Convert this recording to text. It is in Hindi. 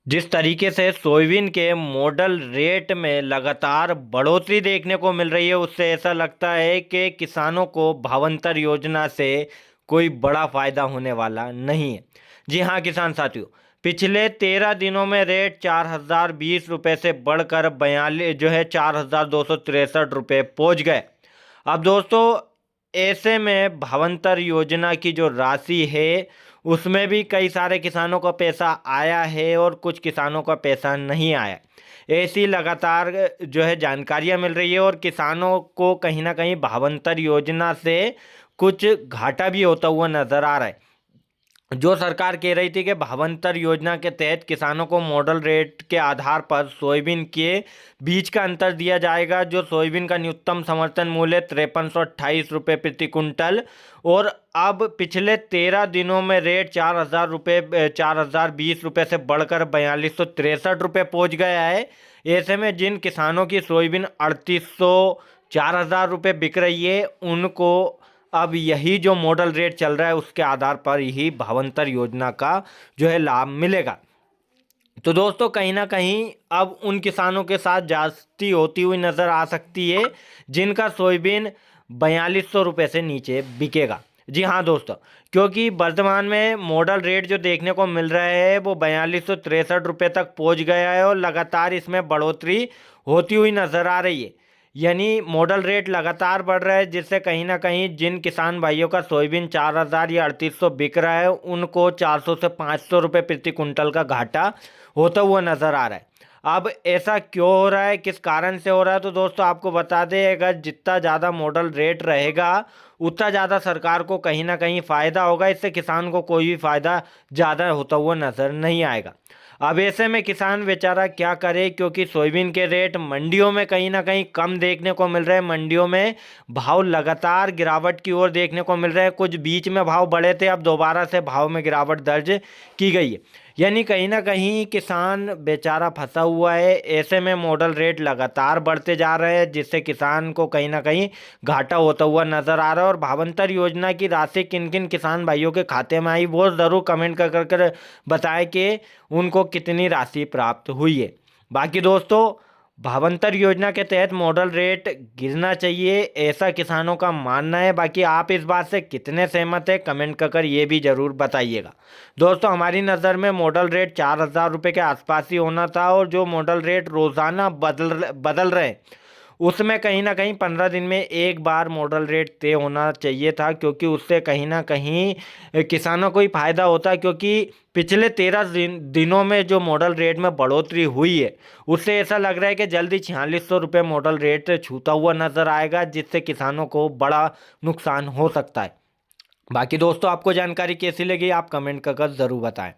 जिस तरीके से सोयाबीन के मॉडल रेट में लगातार बढ़ोतरी देखने को मिल रही है, उससे ऐसा लगता है कि किसानों को भावांतर योजना से कोई बड़ा फायदा होने वाला नहीं है। जी हाँ किसान साथियों, पिछले 13 दिनों में रेट 4,020 रुपये से बढ़कर 4,263 रुपये पहुंच गए। अब दोस्तों, ऐसे में भावांतर योजना की जो राशि है उसमें भी कई सारे किसानों का पैसा आया है और कुछ किसानों का पैसा नहीं आया। ऐसी लगातार जो है जानकारियां मिल रही है और किसानों को कहीं ना कहीं भावांतर योजना से कुछ घाटा भी होता हुआ नजर आ रहा है। जो सरकार कह रही थी कि भावांतर योजना के तहत किसानों को मॉडल रेट के आधार पर सोयाबीन के बीज का अंतर दिया जाएगा। जो सोयाबीन का न्यूनतम समर्थन मूल्य 5328 रुपये प्रति कुंटल, और अब पिछले 13 दिनों में रेट 4,020 रुपये से बढ़कर 4,263 रुपये पहुंच गया है। ऐसे में जिन किसानों की सोयाबीन 3,800 4,000 रुपये बिक रही है, उनको अब यही जो मॉडल रेट चल रहा है उसके आधार पर ही भावांतर योजना का जो है लाभ मिलेगा। तो दोस्तों, कहीं ना कहीं अब उन किसानों के साथ जास्ती होती हुई नजर आ सकती है जिनका सोयाबीन 4,200 रुपये से नीचे बिकेगा। जी हाँ दोस्तों, क्योंकि वर्तमान में मॉडल रेट जो देखने को मिल रहा है वो 4,263 रुपये तक पहुंच गया है और लगातार इसमें बढ़ोतरी होती हुई नजर आ रही है। यानी मॉडल रेट लगातार बढ़ रहा है, जिससे कहीं ना कहीं जिन किसान भाइयों का सोयाबीन 4,000 या 3,800 बिक रहा है उनको 400 से 500 रुपये प्रति कुंटल का घाटा होता हुआ नजर आ रहा है। अब ऐसा क्यों हो रहा है, किस कारण से हो रहा है, तो दोस्तों आपको बता दें, अगर जितना ज़्यादा मॉडल रेट रहेगा उतना ज़्यादा सरकार को कहीं ना कहीं फ़ायदा होगा। इससे किसान को कोई भी फ़ायदा ज़्यादा होता हुआ नज़र नहीं आएगा। अब ऐसे में किसान बेचारा क्या करे, क्योंकि सोयाबीन के रेट मंडियों में कहीं ना कहीं कम देखने को मिल रहे हैं। मंडियों में भाव लगातार गिरावट की ओर देखने को मिल रहे हैं। कुछ बीच में भाव बढ़े थे, अब दोबारा से भाव में गिरावट दर्ज की गई है। यानी कहीं ना कहीं किसान बेचारा फंसा हुआ है। ऐसे में मॉडल रेट लगातार बढ़ते जा रहे हैं, जिससे किसान को कहीं ना कहीं घाटा होता हुआ नजर आ रहा है। और भावांतर योजना की राशि किन किन किसान भाइयों के खाते में आई वो ज़रूर कमेंट कर बताएं कि उनको कितनी राशि प्राप्त हुई है। बाकी दोस्तों, भावांतर योजना के तहत मॉडल रेट गिरना चाहिए, ऐसा किसानों का मानना है। बाकी आप इस बात से कितने सहमत हैं कमेंट कर ये भी ज़रूर बताइएगा। दोस्तों, हमारी नज़र में मॉडल रेट 4,000 रुपये के आसपास ही होना था, और जो मॉडल रेट रोज़ाना बदल रहे हैं उसमें कहीं ना कहीं 15 दिन में एक बार मॉडल रेट तय होना चाहिए था, क्योंकि उससे कहीं ना कहीं किसानों को ही फायदा होता है। क्योंकि पिछले 13 दिनों में जो मॉडल रेट में बढ़ोतरी हुई है उससे ऐसा लग रहा है कि जल्दी 4,600 रुपये मॉडल रेट छूता हुआ नजर आएगा, जिससे किसानों को बड़ा नुकसान हो सकता है। बाकी दोस्तों, आपको जानकारी कैसी लगी आप कमेंट कर ज़रूर बताएं।